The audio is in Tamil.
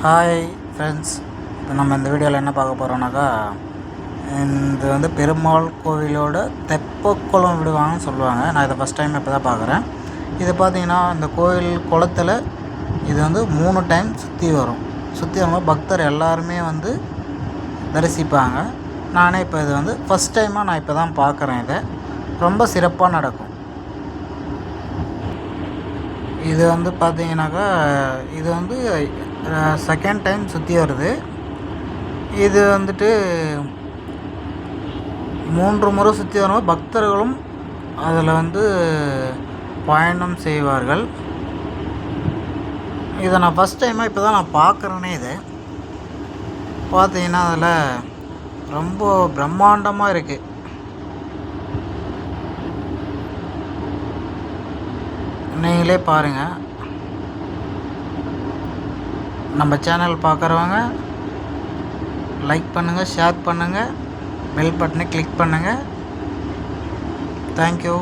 ஹாய் ஃப்ரெண்ட்ஸ், இப்போ நம்ம இந்த வீடியோவில் என்ன பார்க்க போகிறோம்னாக்கா, இது வந்து பெருமாள் கோவிலோட தெப்பக்குளம் விடுவாங்கன்னு சொல்லுவாங்க. நான் இதை ஃபஸ்ட் டைம் இப்போ தான் பார்க்குறேன். இது பார்த்திங்கன்னா இந்த கோவில் குளத்தில் இது வந்து 3 டைம் சுற்றி வரும். சுற்றி வரும்போது பக்தர் எல்லாருமே வந்து தரிசிப்பாங்க. நானே இப்போ இது வந்து ஃபஸ்ட் டைமாக நான் இப்போ தான் பார்க்குறேன். இதை ரொம்ப சிறப்பாக நடக்கும். இது வந்து பார்த்திங்கனாக்கா, இது வந்து செகண்ட் டைம் சுற்றி வருது. இது வந்துட்டு 3 முறை சுற்றி வரும்போது பக்தர்களும் அதில் வந்து பயணம் செய்வார்கள். இதை நான் ஃபஸ்ட் டைமாக இப்போ தான் நான் பார்க்குறேனே. இதை பார்த்தீங்கன்னா அதில் ரொம்ப பிரம்மாண்டமாக இருக்குது. நீங்களே பாருங்கள். நம்ம சேனல் பார்க்குறவங்க லைக் பண்ணுங்கள், ஷேர் பண்ணுங்கள், பெல் பட்டனை கிளிக் பண்ணுங்கள். தேங்க்யூ.